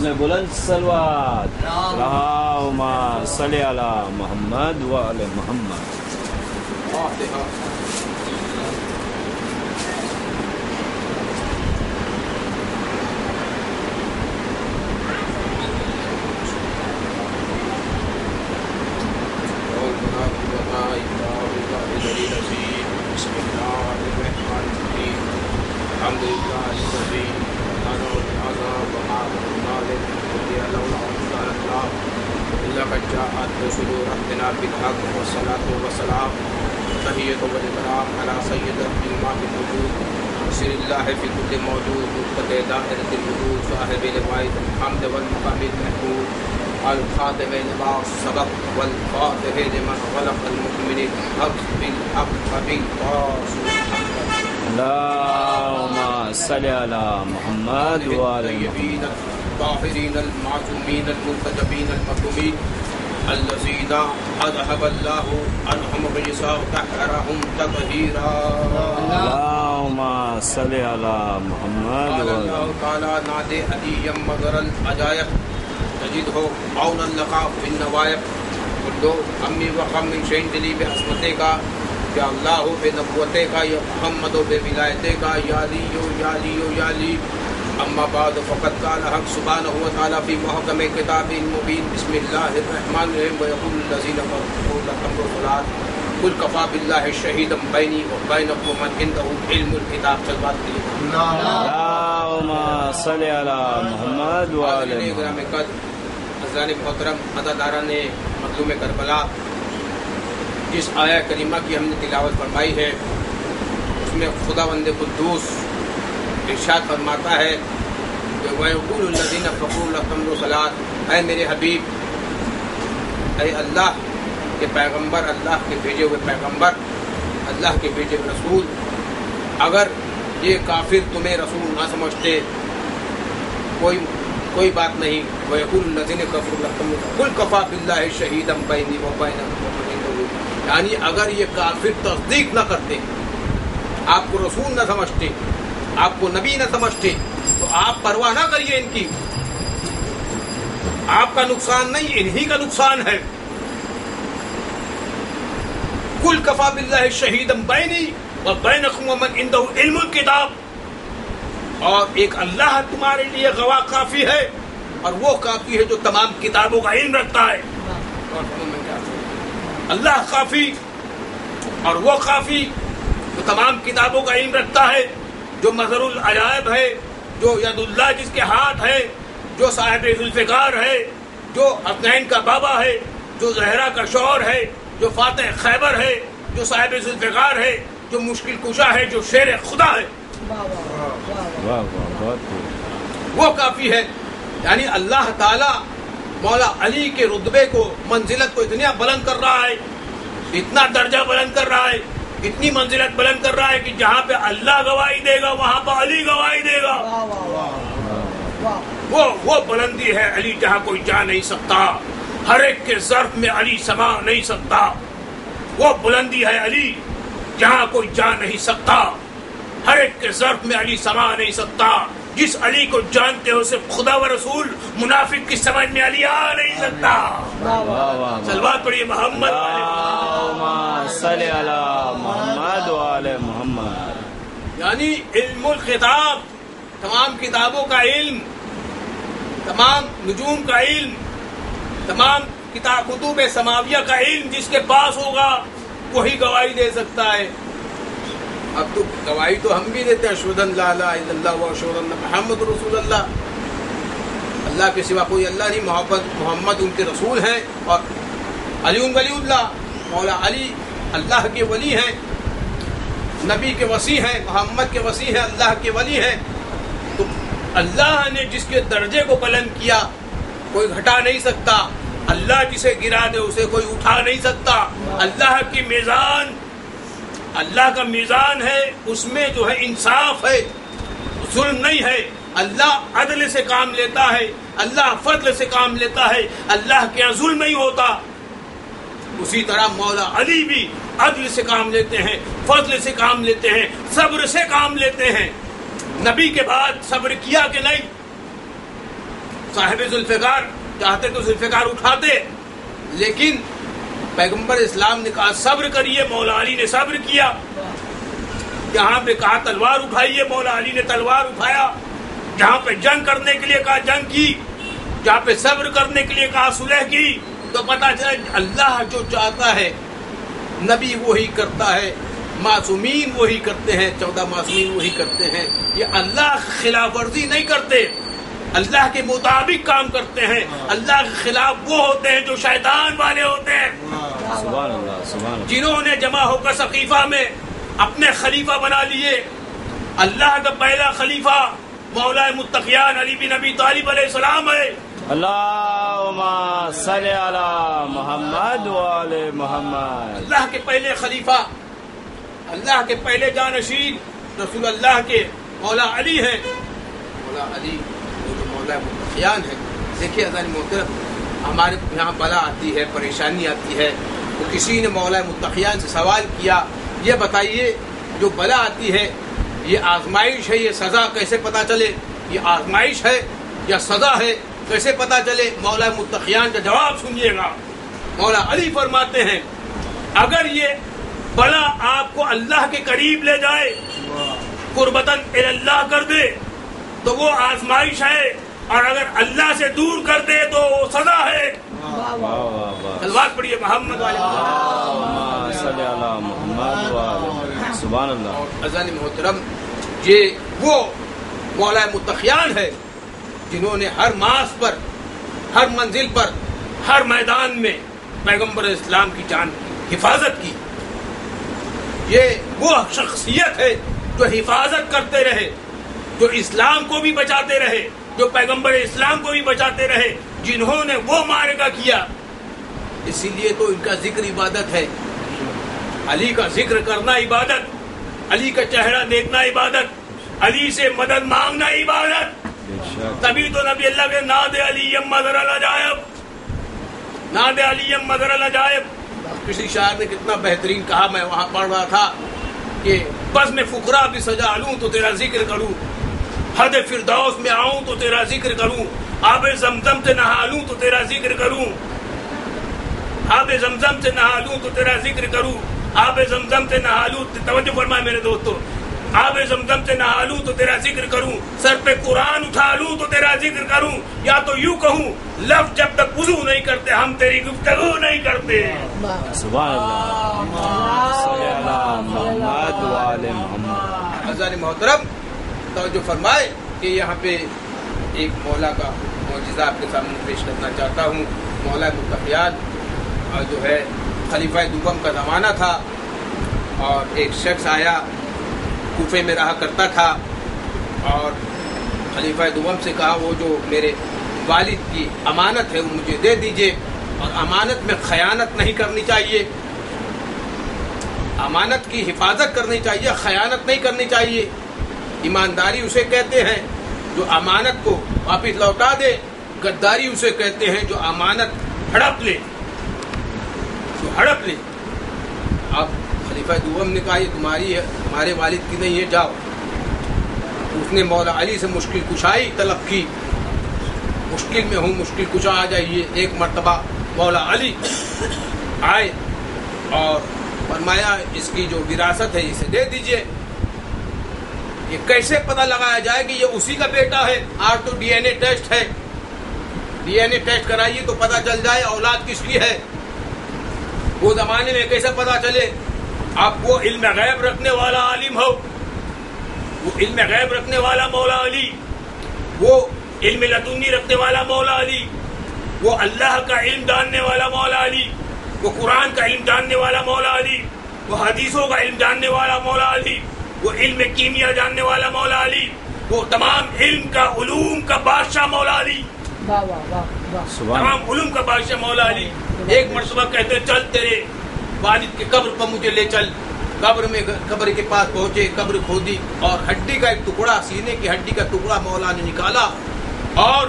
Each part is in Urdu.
آواز میں بلند صلوات اللہم صلی علی محمد و علی محمد. الخاتم لما سبق والفاتح لمن غلق المؤمن الحق بالحق بالقاسم. اللهم صل على محمد وعلى الطيبين الطاهرين المعصومين المنتجبين المكتومين الذين أذهب الله عنهم الرجس وطهرهم تطهيرا. اللهم صل على محمد قال وعلى الله تعالى نادي عليا مظهر العجائب تجده عونا لقى في النوائب. کلو امی و غم من شین دلی بے عصمتے کا یا اللہ بے نبوتے کا یا محمد بے ولایتے کا یا علی یا علی یا علی. اما بعد فقد قال حق سبحانہ وتعالی فی محکم کتاب مبین. بسم اللہ الرحمن الرحیم ویقول الذین کفروا لا تقربوا الصلاۃ قل کفی باللہ شہیدا بینی و بینکم ومن عنده علم الکتاب. صلوات اللهم صل على محمد وعلى محمد. حضرات محترم عزاداران مظلوم کربلا، جس آیہ کریمہ کی ہم نے تلاوت فرمائی ہے اس میں خداوند قدوس ارشاد فرماتا ہے کہ وَيَقُولُ الَّذِينَ كَفَرُوا لَا تَمْنُعُوا الصَّلَاةَ. اے میرے حبیب، اے اللہ کے پیغمبر، اللہ کے بھیجے ہوئے پیغمبر، اللہ کے بھیجے ہوئے رسول، اگر یہ کافر تمہیں رسول نہ سمجھتے کوئی بات نہیں. وَيَقُولُ الَّذِينَ كَفَرُوا لَا تَمْنُعُوا الصَّلَاةَ قُلْ كَفَىٰ بِاللَّهِ شَهِيدًا بَيْنِي وَبَيْنَكُمْ. یعنی اگر یہ کافر تصدیق نہ کرتے، آپ کو رسول نہ سمجھتے، آپ کو نبی نہ سمجھتے، تو آپ پرواہ نہ کریے ان کی. آپ کا نقصان نہیں، انہی کا نقصان ہے. قُلْ كَفَىٰ بِاللَّهِ شَهِيدًا بَيْنِي وَبَيْنَكُمْ وَمَنْ عِندَهُ عِلْمُ الْكِتَابِ. اور ایک اللہ تمہارے لیے گواہ کافی ہے، اور وہ کافی ہے جو تمام کتابوں کا علم رکھتا ہے. اللہ کافی اور وہ کافی جو تمام کتابوں کا علم رکھتا ہے، جو مظہر العجائب ہے، جو ید اللہ جس کے ہاتھ ہے، جو صاحب ذوالفقار ہے، جو حسنین کا بابا ہے، جو زہرا کا شوہر ہے، جو فاتح خیبر ہے، جو صاحب ذوالفقار ہے، جو مشکل کشا ہے، جو شیر خدا ہے. وہ کافی ہے. یعنی اللہ تعالی مولا علی کے رتبے کو، منزلت کو اتنا بلند کر رہا ہے، اتنا درجہ بلند کر رہا ہے، اتنی منزلت بلند کر رہا ہے کہ جہاں پہ اللہ گواہی دے گا وہاں پہ علی گواہی دے گا. وہ بلندی ہے علی جہاں کوئی جا نہیں سکتا. ہر ایک کے ظرف میں علی سما نہیں سکتا. وہ بلندی ہے علی جہاں کوئی جا نہیں سکتا. ہر ایک کے ظرف میں علی سما نہیں سکتا. جس علی کو جانتے ہو صرف خدا و رسول، منافق کی سمجھ میں علی آ نہیں سکتا. صلوات پڑھیے محمد. اللهم صل علی محمد وعلى محمد. یعنی علم الخطاب، تمام کتابوں کا علم، تمام نجوم کا علم، تمام کتب سماویہ کا علم جس کے پاس ہوگا وہی گواہی دے سکتا ہے. اب تو گواہی تو ہم بھی دیتے ہیں، اشہد ان لا الہ الا اللہ و اشہد ان محمد رسول اللہ. اللہ کے سوا کوئی اللہ نہیں، محمد ان کے رسول ہیں، اور علی ولی اللہ، مولا علی اللہ کے ولی ہیں، نبی کے وصی ہیں، محمد کے وصی ہیں، اللہ کے ولی ہیں. تو اللہ نے جس کے درجے کو بلند کیا کوئی گھٹا نہیں سکتا. اللہ جسے گرا دے اسے کوئی اٹھا نہیں سکتا. اللہ کی میزان، اللہ کا میزان ہے، اس میں جو ہے انصاف ہے، ظلم نہیں ہے. اللہ عدل سے کام لیتا ہے، اللہ فضل سے کام لیتا ہے، اللہ کے یہاں ظلم نہیں ہوتا. اسی طرح مولا علی بھی عدل سے کام لیتے ہیں، فضل سے کام لیتے ہیں، صبر سے کام لیتے ہیں. نبی کے بعد صبر کیا کہ نہیں؟ صاحب ذوالفقار چاہتے تو ذوالفقار اٹھاتے، لیکن پیغمبر اسلام نے کہا صبر کریے، مولا علی نے صبر کیا. جہاں پہ کہا تلوار اٹھائیے، مولا علی نے تلوار اٹھایا. جہاں پہ جنگ کرنے کے لیے کہا جنگ کی، جہاں پہ صبر کرنے کے لیے کہا صلح کی. تو پتہ چلا اللہ جو چاہتا ہے نبی وہی کرتا ہے، معصومین وہی کرتے ہیں، 14 معصومین وہی کرتے ہیں. یہ اللہ خلاف ورزی نہیں کرتے، اللہ کے مطابق کام کرتے ہیں. اللہ کے خلاف وہ ہوتے ہیں جو شیطان والے ہوتے ہیں، سبحان اللہ سبحان اللہ. جنہوں نے جمع ہو کر سقیفہ میں اپنے خلیفہ بنا لیے. اللہ کا پہلا خلیفہ مولا متقیان علی بن ابی طالب علیہ السلام ہے. اللہم صلی علی محمد وآل محمد. اللہ کے پہلے خلیفہ، اللہ کے پہلے جانشین رسول اللہ کے مولا علی ہیں. مولا علی جو مولا متقیان ہے. دیکھیے عزیزان محترم، ہمارے یہاں بلا آتی ہے، پریشانی آتی ہے، تو کسی نے مولا متقیان سے سوال کیا یہ بتائیے جو بلا آتی ہے یہ آزمائش ہے، یہ سزا کیسے پتہ چلے؟ یہ آزمائش ہے یا سزا ہے، کیسے پتہ چلے؟ مولا متقیان کا جواب سنیے گا. مولا علی فرماتے ہیں اگر یہ بلا آپ کو اللہ کے قریب لے جائے، قربتاً اللہ کر دے تو وہ آزمائش ہے، اور اگر اللہ سے دور کر دے تو وہ سزا ہے. تلوار پڑھیے محمد والے صلی اللہ محمد وآل. سبحان اللہ. عزیزان محترم، یہ وہ مولا متقیان ہے جنہوں نے ہر ماس پر، ہر منزل پر، ہر میدان میں پیغمبر اسلام کی جان کی حفاظت کی. یہ وہ شخصیت ہے جو حفاظت کرتے رہے، جو اسلام کو بھی بچاتے رہے، جو پیغمبر اسلام کو بھی بچاتے رہے، جنہوں نے وہ معرکہ کیا. اسی لیے تو ان کا ذکر عبادت ہے. علی کا ذکر کرنا عبادت، علی کا چہرہ دیکھنا عبادت، علی سے مدد مانگنا عبادت. تبھی تو نبی اللہ کے ناد علی مظہر العجائب، ناد علی مظہر العجائب. کسی شاعر نے کتنا بہترین کہا، میں وہاں پڑھ رہا تھا کہ بس میں فقرا بھی سجا لوں تو تیرا ذکر کروں، حد فردوس میں آؤں تو تیرا ذکر کروں، آب زمزم سے نہا لوں تو تیرا ذکر کروں، آب زمزم سے نہا لوں تو تیرا ذکر کروں، آب زمزم سے نہا لوں. توجہ فرمائے میرے دوستو، آب زمزم سے نہا لوں تو تیرا ذکر کروں، سر پہ قرآن اٹھا لوں تو تیرا ذکر کروں، یا تو یوں کہوں لفظ جب تک وضو نہیں کرتے ہم تیری گفتگو نہیں کرتے. سبحان اللہ. صلی اللہ محمد وآل محمد. عزیزان محترم، توجہ فرمائے کہ یہاں پہ ایک مولا کا معجزہ آپ کے سامنے پیش کرنا چاہتا ہوں. مولا متقیان جو ہے خلیفہ دوم کا زمانہ تھا، اور ایک شخص آیا، کوفے میں رہا کرتا تھا، اور خلیفہ دوم سے کہا وہ جو میرے والد کی امانت ہے وہ مجھے دے دیجئے، اور امانت میں خیانت نہیں کرنی چاہیے، امانت کی حفاظت کرنی چاہیے، خیانت نہیں کرنی چاہیے. ایمانداری اسے کہتے ہیں جو امانت کو واپس لوٹا دے، غداری اسے کہتے ہیں جو امانت ہڑپ لے، جو ہڑپ لے. اب خلیفہ دوم نے کہا یہ تمہاری ہے، تمہارے والد کی نہیں ہے، جاؤ. اس نے مولا علی سے مشکل کشائی طلب کی، مشکل میں ہوں، مشکل کشا آ جائیے. ایک مرتبہ مولا علی آئے اور فرمایا اس کی جو وراثت ہے اسے دے دیجئے. یہ کیسے پتہ لگایا جائے کہ یہ اسی کا بیٹا ہے؟ آج تو ڈی این اے ٹیسٹ ہے، ڈی این اے ٹیسٹ کرائیے تو پتہ چل جائے اولاد کس کی ہے. وہ زمانے میں کیسے پتہ چلے؟ آپ وہ علم غیب رکھنے والا عالم ہو، وہ علم غیب رکھنے والا مولا علی، وہ علم لدنی رکھنے والا مولا علی، وہ اللہ کا علم جاننے والا مولا علی، وہ قرآن کا علم جاننے والا مولا علی، وہ حدیثوں کا علم جاننے والا مولا علی، وہ علم کیمیا جاننے والا مولا علی، وہ تمام علم کا علوم کا بادشاہ مولا علی، تمام علوم کا بادشاہ مولا علی. ایک مرتبہ کہتے چل تیرے والد کے قبر پر مجھے لے چل. قبر کے پاس پہنچے، قبر کھودی اور ہڈی کا ایک ٹکڑا، سینے کی ہڈی کا ٹکڑا مولا نے نکالا، اور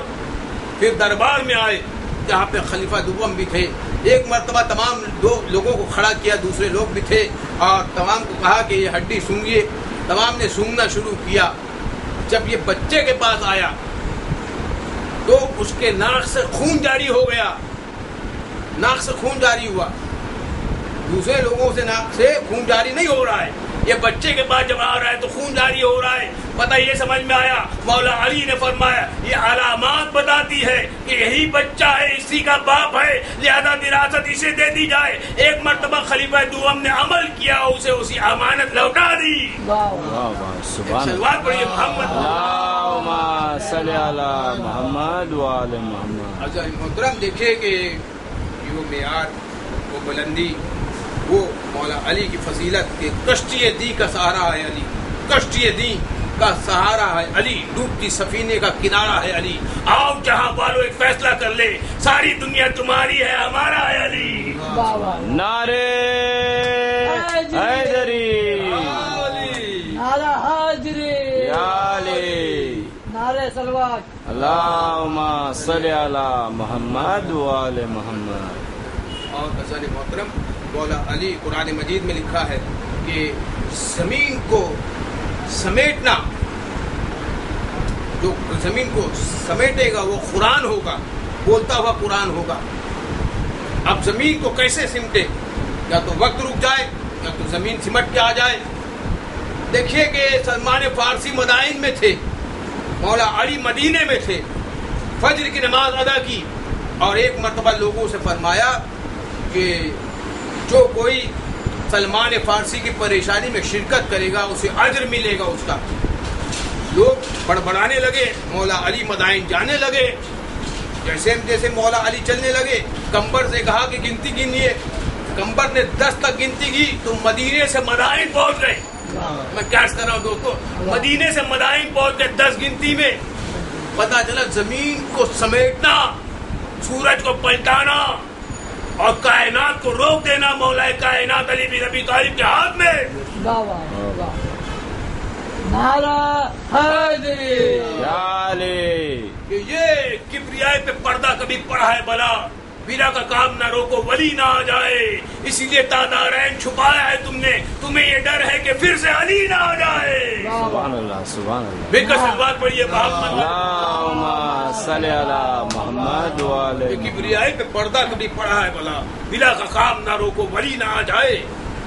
پھر دربار میں آئے جہاں پہ خلیفہ دوم بھی تھے. ایک مرتبہ تمام لوگوں کو کھڑا کیا، دوسرے لوگ بھی تھے، اور تمام کو کہا کہ یہ ہڈی سونگیے. تمام نے سونگنا شروع کیا. جب یہ بچے کے پاس آیا تو اس کے ناک سے خون جاری ہو گیا، ناک سے خون جاری ہوا، دوسرے لوگوں سے ناک سے خون جاری نہیں ہو رہا ہے، یہ بچے کے پاس جب آ رہا ہے تو خون جاری ہو رہا ہے۔ پتہ یہ سمجھ میں آیا، مولا علی نے فرمایا یہ علامات بتاتی ہے کہ یہی بچہ ہے، اسی کا باپ ہے، لہذا وراثت اسے دے دی جائے۔ ایک مرتبہ خلیفہ دوم نے عمل کیا، اسے اسی امانت لوٹا دی۔ سلوات پڑھیے محمد، اللہم صلی علی محمد و آل محمد۔ عزیز محترم، دیکھیے کہ وہ معیار، وہ بلندی، وہ مولا علی کی فضیلت کے کشتی دی کا سہارا ہے علی، کشتی دی کا سہارا ہے علی، ڈوبتی سفینے کا کنارہ ہے علی۔ آؤ جہاں والو ایک فیصلہ کر لے، ساری دنیا تمہاری ہے، ہمارا ہے علی۔ نعرے حیدری، نعرہ حاضری، یا علی، نعرہ صلوات۔ اللہم صلی علی محمد و آل محمد۔ اور عزیز محترم، مولا علی قرآن مجید میں لکھا ہے کہ زمین کو سمیٹنا، جو زمین کو سمیٹے گا وہ قرآن ہوگا، بولتا ہوا قرآن ہوگا۔ اب زمین کو کیسے سمٹے؟ یا تو وقت رک جائے یا تو زمین سمٹ کے آ جائے۔ دیکھیے کہ سلمان فارسی مدائن میں تھے، مولا علی مدینے میں تھے، فجر کی نماز ادا کی اور ایک مرتبہ لوگوں سے فرمایا کہ جو کوئی سلمان فارسی کی پریشانی میں شرکت کرے گا اسے اجر ملے گا اس کا۔ لوگ بڑبڑانے لگے، مولا علی مدائن جانے لگے، جیسے جیسے مولا علی چلنے لگے کمبر سے کہا کہ گنتی گنیے، کمبر نے 10 تک گنتی کی تو مدینے سے مدائن پہنچ گئے۔ میں کیا کر رہا ہوں دوستو، مدینے سے مدائن پہنچ گئے 10 گنتی میں۔ پتا چلا زمین کو سمیٹنا، سورج کو پلٹانا اور کائنات کو روک دینا مولا کائنات علی بن ابی طالب کے ہاتھ میں۔ نعرہ حیدری، یا علی، کہ یہ کبریائی پہ پردہ کبھی پڑا ہے بلا، بیرا کا کام نہ روکو ولی نہ آ جائے، اسی لیے تادارین چھپایا ہے تم نے، تمہیں یہ ڈر ہے کہ پھر سے علی نہ آ جائے۔ سبحان اللہ، سبحان اللہ۔ بے قسم بات پڑھیے محمد، اللہم صلی علی محمد و آل یہ محمد۔ کبریائی پہ پردہ کبھی پڑا ہے بلا، بیرا کا کام نہ روکو ولی نہ آ جائے،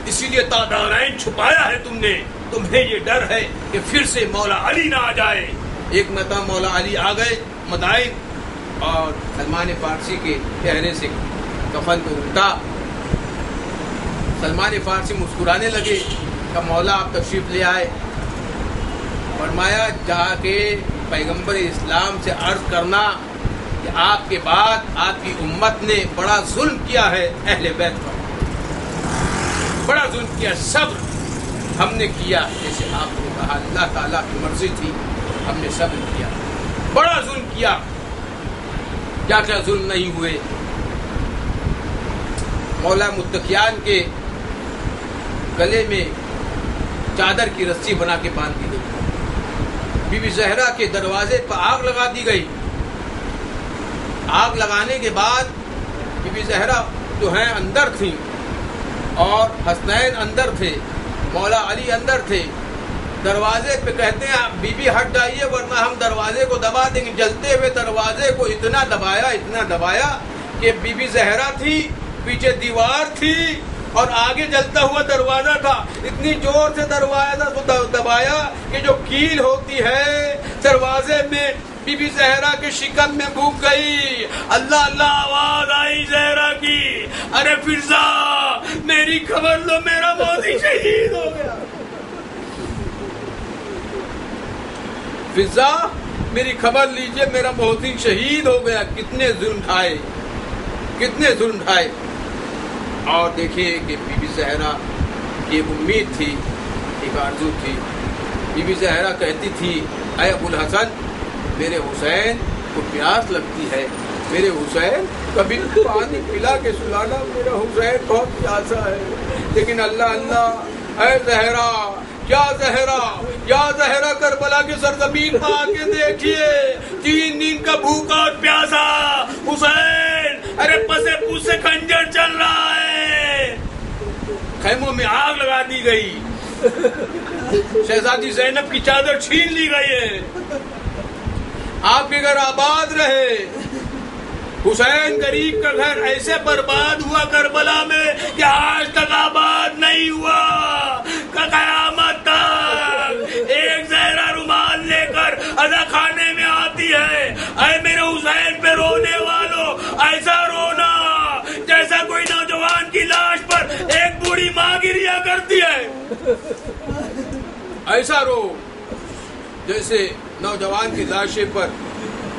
اسی لیے تادارین چھپایا ہے تم نے، تمہیں یہ ڈر ہے کہ پھر سے مولا علی نہ آ جائے۔ ایک مرتبہ مولا علی آ گئے مدائن اور سلمان فارسی کے چہرے سے کفن کو الٹا، سلمان فارسی مسکرانے لگے کہ مولا آپ تشریف لے آئے۔ فرمایا جا کے پیغمبر اسلام سے عرض کرنا کہ آپ کے بعد آپ کی امت نے بڑا ظلم کیا ہے اہل بیت پر، بڑا ظلم کیا، صبر ہم نے کیا، جیسے آپ نے کہا اللہ تعالیٰ کی مرضی تھی، ہم نے صبر کیا، بڑا ظلم کیا، کیا کیا ظلم نہیں ہوئے۔ مولا متقیان کے گلے میں چادر کی رسی بنا کے باندھ دی گئی، بی بی زہرا کے دروازے پر آگ لگا دی گئی۔ آگ لگانے کے بعد بی بی زہرا جو ہیں اندر تھیں اور حسنین اندر تھے، مولا علی اندر تھے، دروازے پہ کہتے ہیں بی بی ہٹ جائیے ورنہ ہم دروازے کو دبا دیں گے۔ جلتے ہوئے دروازے کو اتنا دبایا کہ بی بی زہرا تھی، پیچھے دیوار تھی اور آگے جلتا ہوا دروازہ تھا، اتنی زور سے دروازہ کو دبایا کہ جو کیل ہوتی ہے دروازے میں بی بی زہرا کے شکم میں بھوک گئی۔ اللہ اللہ آواز آئی زہرا کی، ارے فرزا میری خبر لو، میرا موتی شہید ہو گیا۔ فضا میری خبر لیجئے، میرا محسن شہید ہو گیا۔ کتنے ظلم ڈھائے، کتنے ظلم ڈھائے۔ اور دیکھیے کہ بی بی زہرا کی ایک امید تھی، ایک آرزو تھی۔ بی بی زہرا کہتی تھی اے ابو الحسن، میرے حسین کو پیاس لگتی ہے، میرے حسین کبھی پانی پلا کے سلانا، میرا حسین بہت پیاسا ہے۔ لیکن اللہ اللہ، اے زہرا، یا زہرا کربلا کی سرزمین میں آ کے دیکھیے، 3 دن کا بھوکا اور پیاسا حسین، ارے پسے پوس سے خنجر چل رہا ہے۔ خیموں میں آگ لگا دی گئی، شہزادی زینب کی چادر چھین لی گئی ہے۔ آپ کے گھر آباد رہے. حسین غریب کا گھر ایسے برباد ہوا کربلا میں کہ آج تک آباد نہیں ہوا. قیامت تک ایک زہرا رومال لے کر اذا خانے میں آتی ہے. اے میرے حسین پہ رونے والوں، ایسا رونا جیسا کوئی نوجوان کی لاش پر ایک بوڑھی ماں گریا کرتی ہے. ایسا رو جیسے نوجوان کی لاشے پر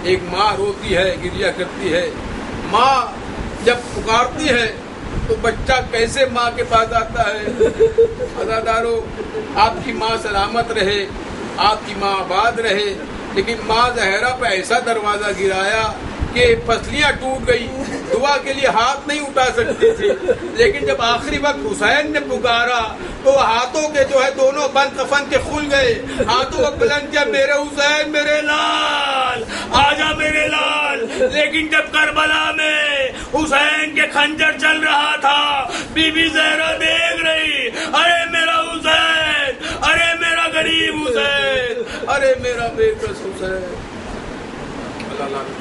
ایک ماں روتی ہے، گریا کرتی ہے. ماں جب پکارتی ہے تو بچہ کیسے ماں کے پاس آتا ہے. عزادارو، آپ کی ماں سلامت رہے، آپ کی ماں آباد رہے، لیکن ماں زہرا پہ ایسا دروازہ گرایا کہ پسلیاں ٹوٹ گئی. دعا کے لیے ہاتھ نہیں اٹھا سکتی تھی، لیکن جب آخری وقت حسین نے پکارا تو ہاتھوں کے جو ہے دونوں بند کفن کے کھل گئے. ہاتھوں کو بلند کیا، میرے حسین، میرے لال، آجا میرے لال. لیکن جب کربلا میں حسین کے خنجر چل رہا تھا، بی بی زہرا دیکھ رہی، ارے میرا حسین، ارے میرا غریب حسین، ارے میرا بے کس حسین. اللہ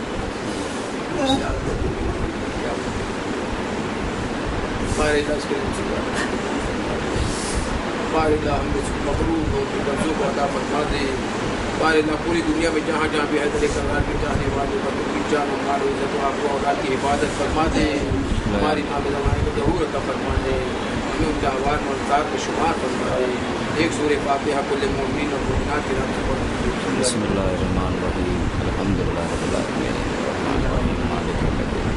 ہمارے اللہ ہم مغرور ہو کے قرضوں کو عطا فرما دے. ہمارے اللہ پوری دنیا میں جہاں جہاں بھی حیدر کرار کے چاہنے والوں کا تو کی جان و مال و عزت و آپ اولاد کی حفاظت فرما دے. ہماری نام زمانے کو ظہور عطا فرما دے. ہمیں ان کے احوال و انصار میں شمار فرما دے. ایک سورہ فاتحہ کل مومنین اور مومنات کے نام سے پڑھیں. بسم اللہ الرحمن الرحیم. الحمدللہ رب العالمین الرحمن الرحیم مالک یوم الدین.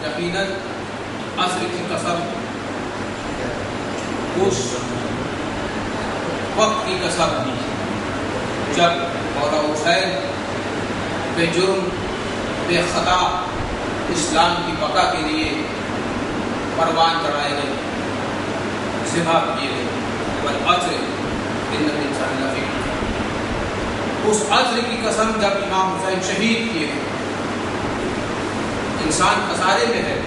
یقیناً عصر کی قسم، اس وقت کی قسم جب مولا حسین بے جرم بے خطا اسلام کی بقا کے لیے پروان چڑھائے گئے، ذبح کیے گئے. والعصر ان الانسان لفی خسر. اس عصر کی قسم جب امام حسین شہید کیے گئے، انسان خسارے میں ہے.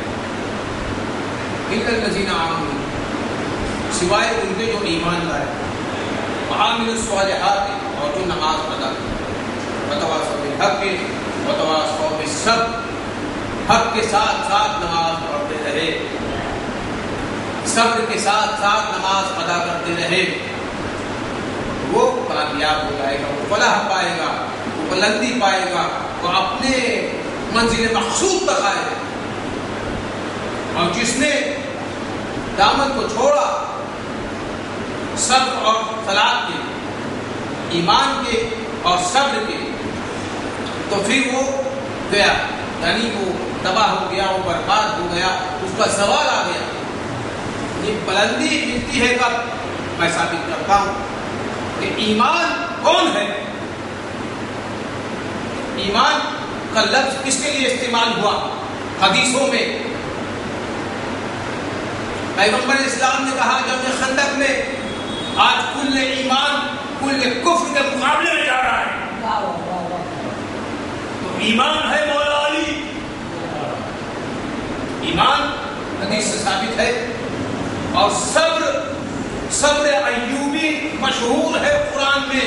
الا الذین آمنوا، سوائے ان کے جو ایمان لائے، وعملوا الصالحات، اور جو نماز ادا کی، وتواصوا بالحق وتواصوا بالصبر، حق کے ساتھ ساتھ نماز پڑھتے رہے، صبر کے ساتھ ساتھ نماز ادا کرتے رہے، وہ کامیاب ہو جائے گا، وہ فلاح پائے گا، وہ بلندی پائے گا، وہ اپنے منزل مقصود تک آئے گا. اور جس نے دامن کو چھوڑا صبر اور صلاۃ کے، ایمان کے اور صبر کے، تو پھر وہ گیا، یعنی وہ تباہ ہو گیا، وہ برباد ہو گیا. اس کا سوال آ گیا، یہ بلندی ملتی ہے کب؟ میں ثابت کرتا ہوں کہ ایمان کون ہے. ایمان کا لفظ کس کے لیے استعمال ہوا حدیثوں میں؟ پیغمبر اسلام نے کہا جب یہ خندق میں آج کل ایمان کل کفر کے مقابلے میں جا رہا ہے، تو ایمان ہے مولا علی، ایمان حدیث سے ثابت ہے. اور صبر ایوبی مشہور ہے قرآن میں،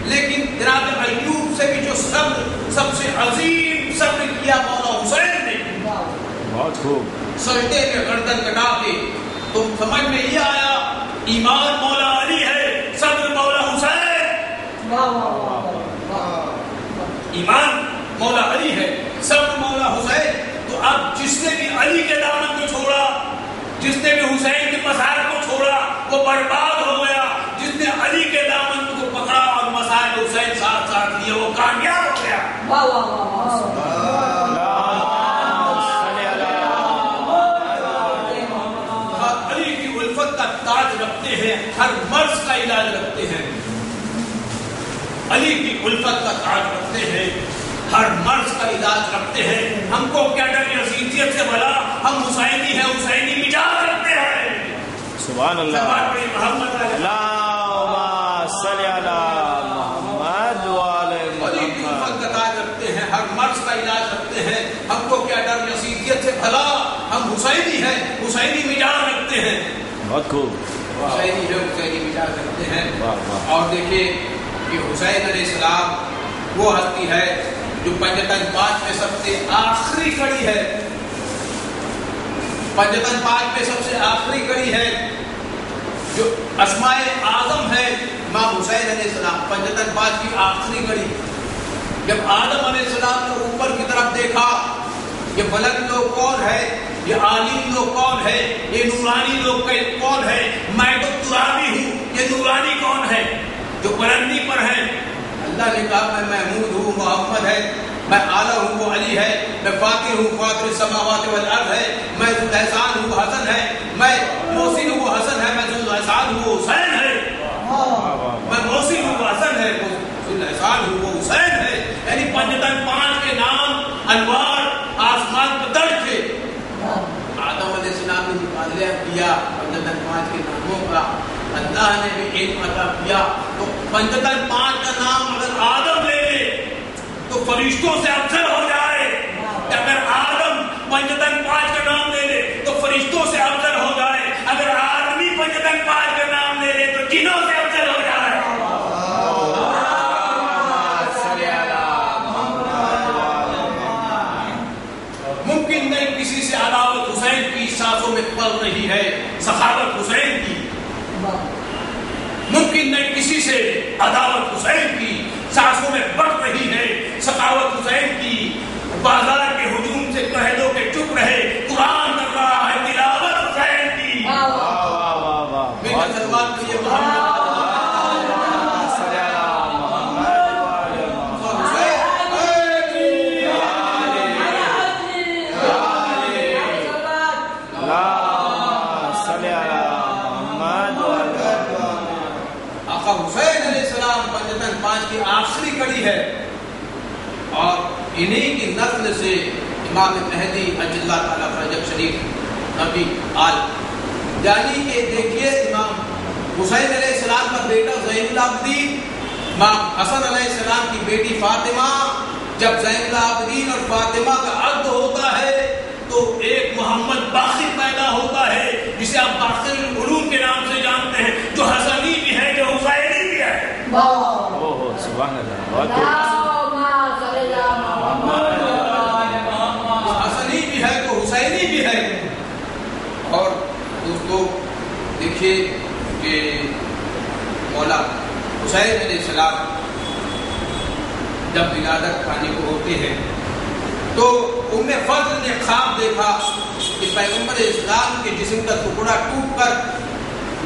لیکن جناب ایوب سے بھی جو صبر سب سے عظیم صبر کیا مولا حسین نے، بہت خوب، سجدے میں گردن کٹا کے. تو سمجھ میں یہ آیا ایمان مولا علی ہے، صبر مولا حسین. ایمان مولا علی ہے، صبر مولا حسین. تو اب جس نے بھی علی کے دامن کو چھوڑا، جس نے بھی حسین کے مسائل کو چھوڑا، وہ برباد ہو گیا. جس نے علی کے دامن کو پکڑا اور مسائل حسین ساتھ ساتھ لیے، وہ کامیاب ہو گیا. علی کی الفت کا تاج رکھتے ہیں، ہر مرض کا علاج رکھتے ہیں. علی کی الفت کا تاج رکھتے ہیں، ہر مرض کا علاج رکھتے ہیں. ہم کو کیا ڈر عصیت سے بھلا، ہم حسینی ہیں، حسینی مزاج رکھتے ہیں. سبحان اللہ. محمد اللہم صلی علی محمد وعلی علی کی الفت محمد. کا تاج رکھتے ہیں، ہر مرض کا علاج رکھتے ہیں. ہم کو کیا ڈر عصیت سے بھلا، ہم حسینی ہیں، حسینی مزاج رکھتے ہیں. بہت خوب. حسینی ہے، حسینی مزاج رکھتے ہیں. واہ واہ. اور دیکھیے کہ حسین علیہ السلام وہ ہستی ہے جو پنجتن 5 میں سب سے آخری کڑی ہے. پنجتن 5 میں سب سے آخری کڑی ہے، جو اسماء اعظم ہے امام حسین علیہ السلام. پنجتن 5 کی آخری کڑی. جب آدم علیہ السلام نے اوپر کی طرف دیکھا، یہ بلند لوگ کون ہے، یہ عالم لوگ کون ہے، یہ نورانی لوگ کون ہے، میں تو ترابی ہوں، یہ نورانی کون ہے جو بلندی پر ہے. اللہ نے کہا میں محمود ہوں، محمد ہے، میں اعلیٰ ہوں، وہ علی ہے، میں فاتر ہوں، فاتر السماوات والارض ہے، میں ذوالحسان ہوں، وہ حسن ہے، میں محسن ہوں، وہ حسن ہے، میں ذوالحسان ہوں، وہ حسین ہے. میں محسن ہوں، وہ حسن ہے، وہ ذوالحسان ہوں، وہ حسین ہے. یعنی پنجتن 5 کے نام انوار آسمان پر درج تھے. آدم علیہ السلام نے مطالعہ کیا پنجتن 5 کے ناموں کا، اللہ نے بھی علم عطا کیا. تو پنجتن 5 کا نام اگر آدم لے لے تو فرشتوں سے افضل ہو جائے. کہ اگر آدم پنجتن 5 کا نام لے لے تو فرشتوں سے افضل ہو جائے. اگر آدمی پنجتن 5 کا نام لے لے تو جنوں سے افضل ہو جائے. ممکن نہیں کسی سے عداوت حسین کی سانسوں میں پل رہی ہے، سخاوت حسین کی. ممکن نہیں کسی سے عداوت حسین کی سانسوں میں بڑھ رہی ہے، سخاوت حسین کی. بازار کے ہجوم سے کہہ دو کہ چپ رہے، قرآن کر رہا ہے تلاوت حسین کی. میرے سلمان کے لیے محمد حسین علیہ السلام پنجتن 5 کی آخری کڑی ہے. اور انہی کی نسل سے امام مہدی اجل اللہ تعالیٰ فرجب شریف نبی آل. یعنی کہ دیکھیے امام حسین علیہ السلام کا بیٹا زین العابدین، امام حسن علیہ السلام کی بیٹی فاطمہ. جب زین العابدین اور فاطمہ کا عقد ہوتا ہے تو ایک محمد باقر پیدا ہوتا ہے، جسے آپ باقر العلوم کے نام سے جانتے ہیں، جو حسنی بھی ہے، جو حسینی بھی ہے. سبحان اللہ. حسنی بھی ہے تو حسینی بھی ہے. اور دوستو دیکھیے کہ مولا حسین علیہ السلام جب ولادت پانے کو ہوتے ہیں تو ام فضل نے خواب دیکھا کہ پیغمبر اسلام کے جسم کا ٹکڑا ٹوٹ کر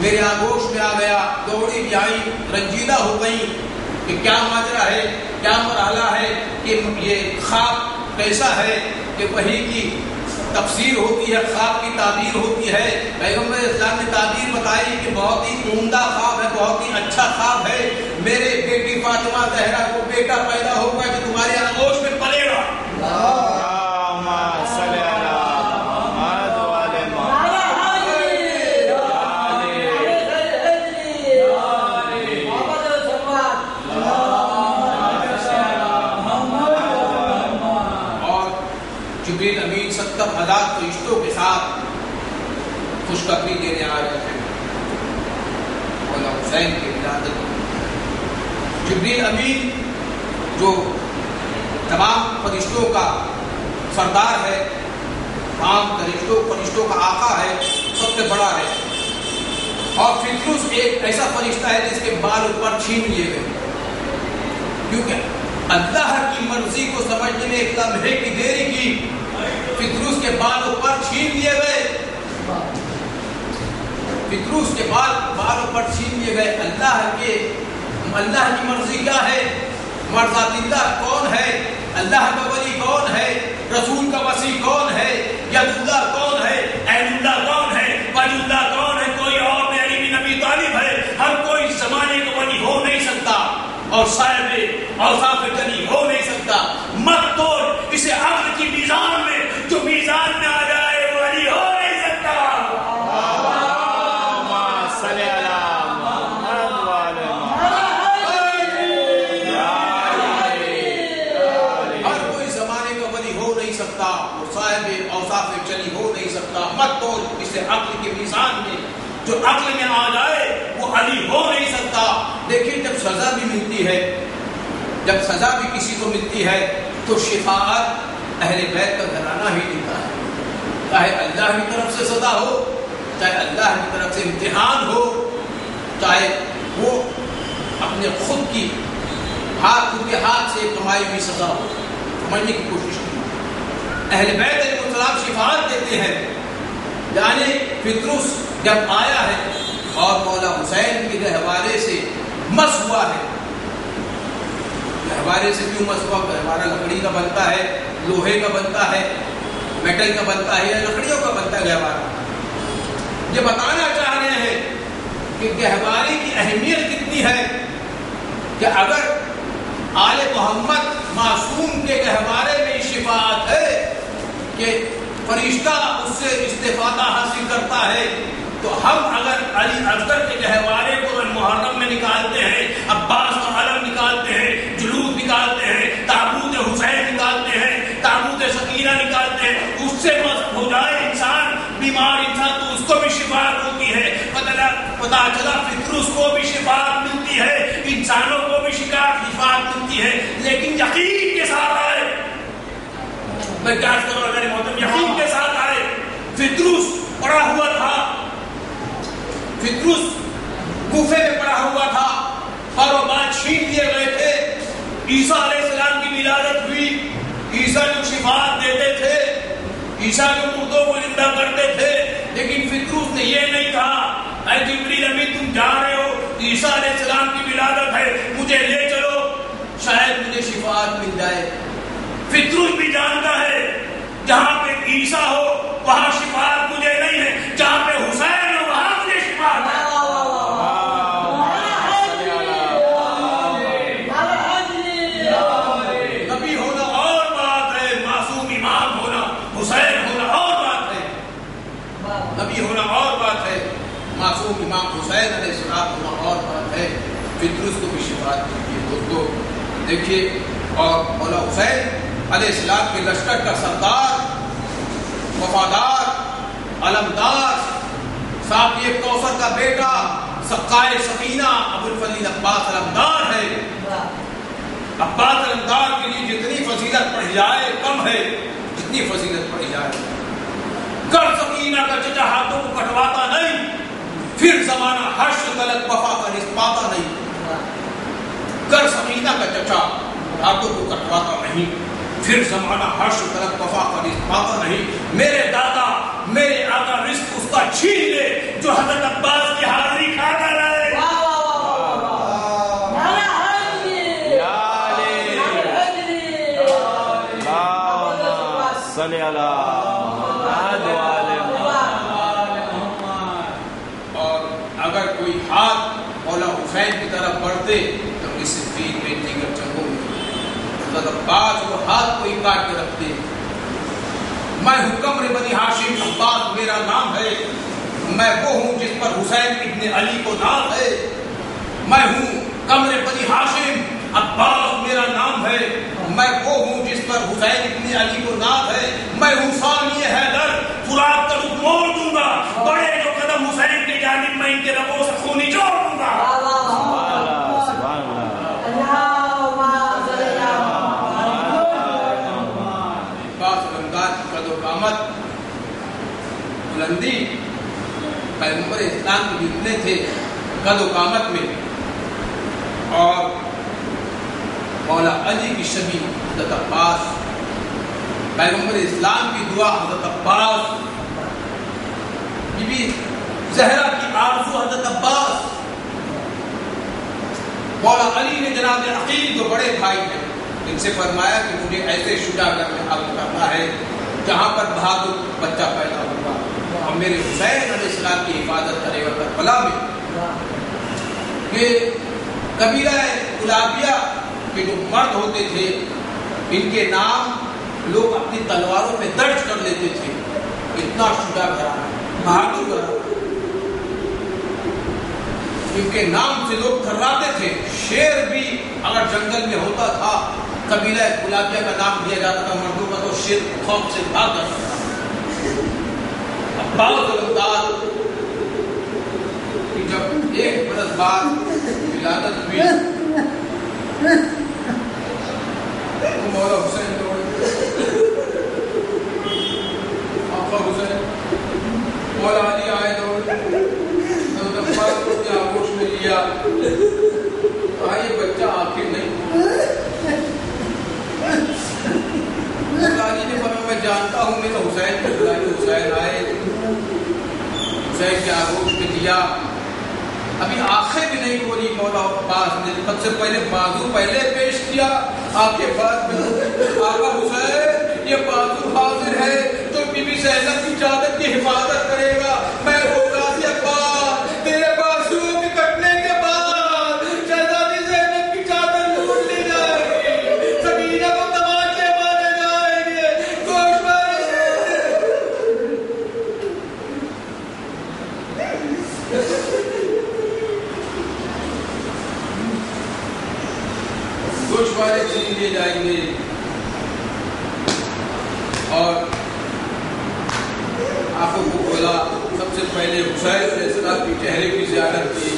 میرے آغوش میں آ گیا. دوڑی بھی آئی، رنجیدہ ہو گئی کہ کیا ماجرا ہے، کیا مرحلہ ہے، کہ یہ خواب کیسا ہے. کہ وحی کی تفسیر ہوتی ہے، خواب کی تعبیر ہوتی ہے. پیغمبر اسلام نے تعبیر بتائی کہ بہت ہی عمدہ خواب ہے، بہت ہی اچھا خواب ہے. میرے بیٹی فاطمہ زہرا کو بیٹا پیدا ہوگا جو تمہارے آغوش میں پلے گا. اللہم صلی علی محمد وعلی محمد. تعداد فرشتوں کے ساتھ خوشخبری دینے آ رہے تھے مولا حسین کی ولادت۔ جبریل امین جو تمام فرشتوں کا سردار ہے، تمام فرشتوں کا آقا ہے، سب سے بڑا ہے، اور فطروس ایک ایسا فرشتہ ہے جس کے بال اوپر چھین لیے گئے، کیونکہ اللہ کی مرضی کو سمجھنے میں ایک لمحے کی دیری کی، فطروس کے بال اوپر چھین لیے گئے، فطروس کے بال اوپر چھین لیے گئے۔ اللہ کی مرضی کیا ہے؟ مرضات اللہ کون ہے؟ اللہ کا ولی کون ہے؟ رسول کا وصی کون ہے؟ ید اللہ کون ہے؟ عین اللہ کون ہے؟ ولی اللہ کون ہے؟ کوئی اور نہیں، علی بن ابی طالب ہے۔ ہر کوئی زمانے کا ولی ہو نہیں سکتا اور صاحب اوصاف جلی ہو نہیں سکتا۔ مت توڑ اسے عقل کی میزان میں، جو میزان میں آ جائے وہ علی ہو نہیں سکتا۔ چلی ہو نہیں سکتا، مت توڑ اسے عقل کے میزان میں، جو عقل میں آ جائے وہ علی ہو نہیں سکتا۔ لیکن جب سزا بھی ملتی ہے، جب سزا بھی کسی کو ملتی ہے تو شفاعت اہل بیت کا گھرانہ ہی دیتا ہے، چاہے اللہ کی طرف سے سزا ہو، چاہے اللہ کی طرف سے امتحان ہو، چاہے وہ اپنے خود کے ہاتھ سے کمائی ہوئی سزا ہو، سمجھنے کی کوشش کی۔ اہل بیت علیہ السلام شفاعت دیتے ہیں، یعنی فطروس جب آیا ہے اور مولا حسین کے گہوارے سے مس ہوا ہے، گہوارے سے کیوں مس ہوا؟ گہوارہ لکڑی کا بنتا ہے، لوہے کا بنتا ہے، میٹل کا بنتا ہے یا لکڑیوں کا بنتا ہے گہوارہ۔ یہ بتانا چاہ رہے ہیں کہ گہوارے کی اہمیت کتنی ہے کہ اگر آل محمد معصوم کے گہوارے میں شفاعت ہے کہ فرشتہ اس سے استفادہ حاصل کرتا ہے، تو ہم اگر علی اصغر کے گہوارے کو محرم میں نکالتے ہیں، عباس کا علم نکالتے ہیں، جلوس نکالتے ہیں، تابوت حسین نکالتے ہیں، تابوت سکینہ نکالتے ہیں، اس سے مست ہو جائے انسان، بیمار انسان، تو اس کو بھی شفاعت ہوتی ہے۔ پتہ چلا فطروس کو بھی شفاعت ملتی ہے، انسانوں کو بھی شفاعت ملتی ہے، لیکن یقین کے ساتھ آئے۔ میں کیا کروں اگر محترم یقین کے ساتھ آئے۔ فطروس پڑا ہوا تھا، فطروس کوفے میں پڑا ہوا تھا، اور وہ بات چھین لیے گئے تھے۔ عیسیٰ علیہ السلام کی ولادت ہوئی، عیسیٰ جو شفاعت دیتے تھے، عیسیٰ جو مردوں کو زندہ کرتے تھے، لیکن فطروس نے یہ نہیں کہا اے جبریل امین تم جا رہے ہو، عیسیٰ علیہ السلام کی ولادت ہے، مجھے لے چلو، شاید مجھے شفاعت مل جائے۔ فطروس بھی جانتا ہے جہاں پہ عیسیٰ ہو وہاں شفاعت مجھے نہیں ہے، جہاں پہ حسین ہو وہاں مجھے شفاعت ہے۔ نبی ہونا اور بات ہے، معصوم امام ہونا، حسین ہونا اور بات ہے، نبی ہونا اور بات ہے، معصوم امام حسین علیہ السلام ہونا اور بات ہے۔ فطروس کو بھی شفاعت ملتی ہے۔ دوستو دیکھیے، اور مولا حسین علیہ السلام کے لشکر کا سردار، وفادار، علمدار، ساقی کوثر کا بیٹا، سقائے سکینہ ابو الفضل عباس علمدار ہے۔ عباس علمدار کے لیے جتنی فضیلت پڑھی جائے کم ہے، جتنی فضیلت پڑھی جائے۔ گر سکینہ کا چچا ہاتھوں کو کٹواتا نہیں، پھر زمانہ حشر تلک وفا کا رزق پاتا نہیں۔ گر سکینہ کا چچا ہاتھوں کو کٹواتا نہیں، پھر زمانہ حشر تلک وفا کا رزق پاتا نہیں۔ میرے دادا میرے آقا رزق اس کا چھین لے جو حضرت عباس کی حاضری کھاتا رہے۔ صلی اللہ اور اگر کوئی ہاتھ مولا حسین کی طرف بڑھتے تو اس صفین میں دیگر جگہوں میں حضرت عباس وہ ہاتھ کو ہی کاٹ کے رکھتے۔ میں ہوں قمر بنی ہاشم، عباس میرا نام ہے، میں وہ ہوں جس پر حسین ابن علی کو نام ہے۔ میں ہوں قمر بنی ہاشم، عباس میرا نام ہے، میں وہ ہوں جس پر مگر حسین ابن علی کو ناز ہے، میں ہوں ثانی حیدر، فرات کا رخ موڑ دوں گا، بڑے جو قدم حسین کی جانب میں ان کے رگوں سے خون نچوڑ دوں گا۔ بلندی پیغمبر اسلام کے جتنے تھے قد و قامت میں، اور مولا علی کی شبیہ حضرت عباس، پیغمبر اسلام کی دعا حضرت عباس، بی بی زہرا کی آرزو حضرت عباس، مولا علی نے جناب عقیل جو بڑے بھائی ہیں ان سے فرمایا کہ مجھے ایسے شجاع کرنا ہے جہاں پر بہادر بچہ پیدا ہوگا، اور میرے حسین علیہ السلام کی حفاظت کرے گا کربلا میں۔ کہ قبیلہ کلابیہ کے جو مرد ہوتے تھے ان کے نام لوگ اپنی تلواروں پہ درج کر لیتے تھے، اتنا شجاع گھرانہ، بہادر گھرانہ، ان کے نام سے لوگ تھراتے تھے۔ شیر بھی اگر جنگل میں ہوتا تھا قبیلہ کلابیہ کا نام دیا جاتا تھا مردوں کا، تو شیر خوف سے بھاگ جاتا تھا۔ عباس علمدار کہ جب 1 برس بعد ولادت ہوئی تو مولا حسین دوڑے، آقا حسین، مولا علی آئے دوڑے، حضرت عباس کو اپنے آغوش میں لیا، یہ بچہ آخر نہیں، مولا علی نے فرمایا میں جانتا ہوں، میں تو حسین کو بلائی، حسین آئے، حسین کے آغوش میں دیا، ابھی آنکھیں بھی نہیں کھولی، مولا عباس نے سب سے پہلے بازو پہلے پیش کیا، آپ کے بعد آقا حسین یہ بازو حاضر ہے تو بی بی زینب کی چادر کی حفاظت کرے گا، میں غازی عباس تیرے بازو کے کٹنے کے بعد شہزادی زینب کی چادر لوٹ لی جائے گی، سکینہ کو تماچے مارے جائیں گے، گوشوارے چھین لیے جائیں گے، اور آنکھوں کو کھولا، سب سے پہلے حسین علیہ السلام کی چہرے کی زیارت کی،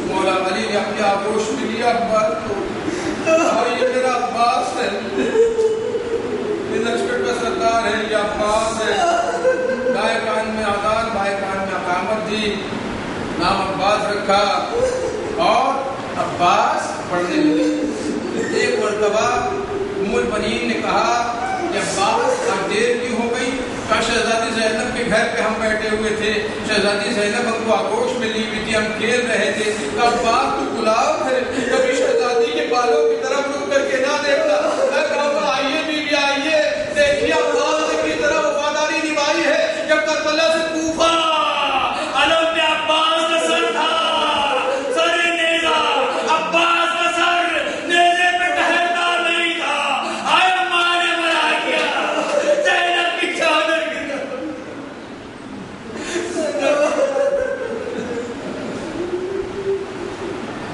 مولا علی نے اپنے آغوش میں لیا عباس کو، اور یہ میرا عباس ہے، یہ لشکر کا سردار ہے، یہ عباس ہے، دائیں کان میں آذان بائیں کان میں اقامت دی، نام عباس رکھا، اور عباس پڑھنے لگے۔ ایک مرتبہ ام البنین نے کہا کہ عباس آج دیر کیوں ہو گئی؟ کہا شہزادی زینب کے گھر پہ ہم بیٹھے ہوئے تھے، شہزادی زینب ہم کو آغوش میں لی ہوئی تھی، ہم کھیل رہے تھے، کہا عباس تو گلاب ہے، کبھی شہزادی کے بالوں کی طرف رک کر کے نہ دیکھنا، میں کہا آئیے بیوی آئیے، دیکھیے عباس نے کس طرح وفاداری نبھائی ہے، جب کربلا سے کوفہ علم پہ عباس کا سر تھا، سر نیزہ عباس کا سر نیزے پہ ٹہرتا نہیں تھا، آئے اماں نے منع کیا زینب کی چادر کی طرف،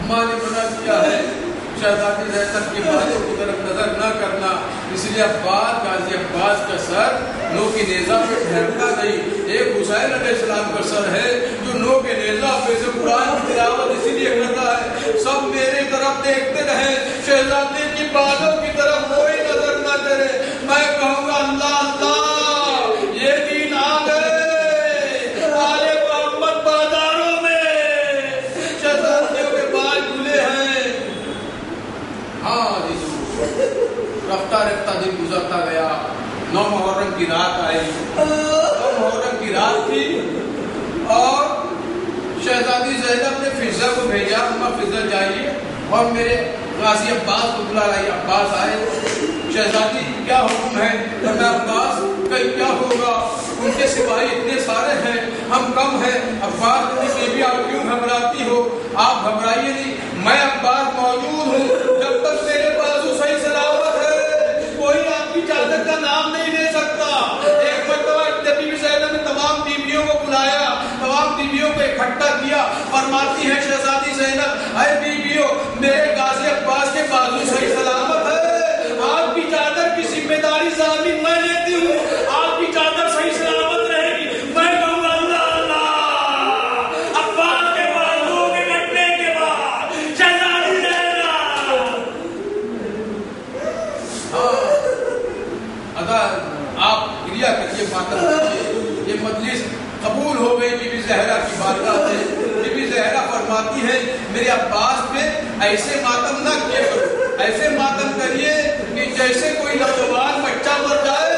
اماں نے منع کیا ہے شہزادی زینب کے بالوں کی طرف نظر نہ کرنا، اس لیے عباس غازی عباس کا سر نو کی نیزہ پہ ٹھہرتا نہیں۔ ایک حسین علیہ السلام کا سر ہے جو نو کے نیزہ پہ سے قرآن کی تلاوت اسی لیے کرتا ہے، سب میری طرف دیکھتے رہے، شہزادی کی بالوں کی طرف کوئی نظر نہ کرے، میں کہوں گا اللہ اللہ یہ دین آ گئے، آل محمد بازاروں میں شہزادیوں کے بال کھلے ہیں۔ ہاں رفتہ رفتہ دن گزرتا گیا، 9 محرم کی رات آئی، 9 محرم کی رات تھی، اور شہزادی زینب نے فضہ کو بھیجا، اماں فضہ جائیے اور میرے غازی عباس کو بلا لائی۔ عباس آئے، شہزادی کیا حکم ہے؟ فرمایا عباس کل کیا ہوگا، ان کے سپاہی اتنے سارے ہیں، ہم کم ہیں۔ عباس نے بیوی آپ کیوں گھبراتی ہو؟ آپ گھبرائیے نہیں، میں عباس موجود ہوں، جب تک میرے بازو صحیح سلامت ہے کوئی آپ کی چادر کا نام نہیں لے سکتا۔ ایک مرتبہ نبی زینب نے تمام بیویوں کو بلایا، تمام بیویوں کو اکٹھا کیا، فرماتی ہے شہزادی زینب اے بیویوں، میرے غازی عباس کے بازو صحیح سلامت ہے، آپ کی چادر کسی ایسے ماتم نہ کیے کرو، ایسے ماتم کریے کہ جیسے کوئی نوجوان بچہ مر جائے،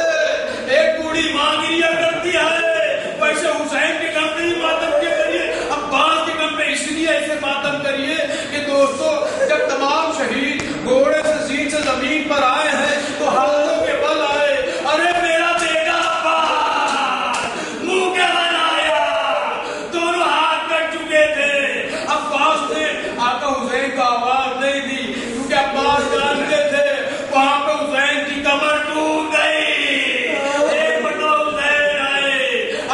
ایک بوڑھی ماں گریا کرتی ہے، ویسے حسین کے غم میں ہی ماتم کیا کریے، عباس کے غم میں اس لیے ایسے ماتم کریے کہ دوستو جب تمام شہید گھوڑے سے زین سے زمین پر آئے ہیں تو ہاتھوں کے بل آئے، ارے میرا بیٹا عباس منہ کیا بنایا، دونوں ہاتھ کٹ چکے تھے۔ عباس نے آقا حسین کو آواز نہیں دی کیونکہ عباس جانتے تھے وہاں پہ حسین کی کمر ٹوٹ گئی۔ ایک مرتبہ حسین آئے،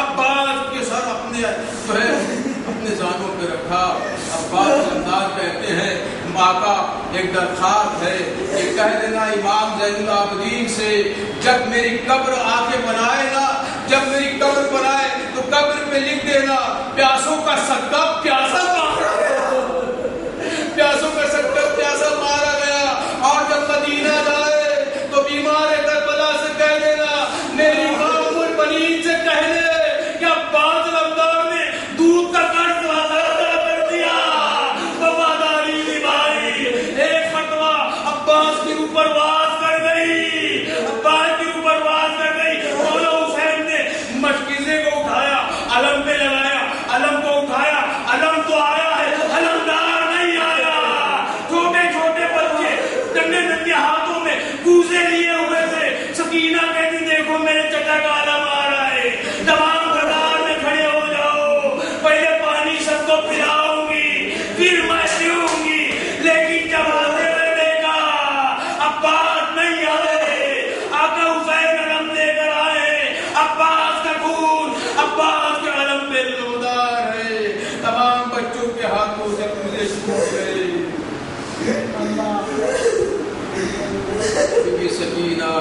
عباس کے سر اپنے زانوں پہ رکھا۔ عباس انداز کہتے ہیں آقا ایک درخواست ہے کہ کہہ دینا امام زین العابدین سے جب میری قبر آ کے بنائے نا، جب میری قبر بنائے تو قبر پہ لکھ دینا پیاسوں کا صدقہ پیاسا مارا گیا، پیاسوں کا صدقہ پیاسا مارا گیا۔ اور جب مدینہ لائے تو بیمار کربلا سے کہہ دینا میری امام البنین سے کہہ دے کہ عباس رمضان نے دودھ کا قرض ادا کر دیا، وفاداری نبھائی۔ ایک مرتبہ عباس کے اوپر واز کر گئی، عباس کے اوپر واز کر گئی۔ مولا حسین نے مشکیزے کو اٹھایا، علم پہ لگایا، علم کو اٹھایا، علم تو آیا ہے، علمدار نہیں آیا۔ چھوٹے چھوٹے بچے ننھے ننھے ہاتھوں میں کوزے لیے ہوئے تھے۔ سکینہ کہتی دیکھو میرے چچا کا علم آ رہا ہے، تمام قطار میں کھڑے ہو جاؤ، پہلے پانی سب کو پلاؤں گی پھر میں پیوں گی۔ لیکن جب آتے ہوئے دیکھا عباس نہیں آئے، آقا حسین علم لے کر آئے، عباس کا خون عباس کے علم پہ لودار ہے۔ تمام بچوں کے ہاتھوں سے کوزے چھوٹ گئے۔ بی سکینہ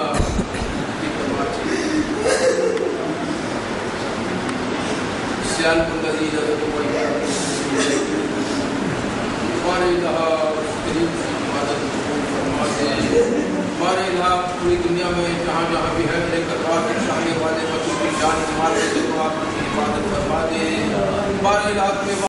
کی تماچی سیال الذین ذکروا ہمارے الہ کریم کی عبادت قبول فرما دے، ہمارے الہ پوری دنیا میں جہاں جہاں بھی ہے میرے دربار کے شاہی والے بچوں کی جان ہمارے ذکر کی عبادت فرما دے، ہمارے الہ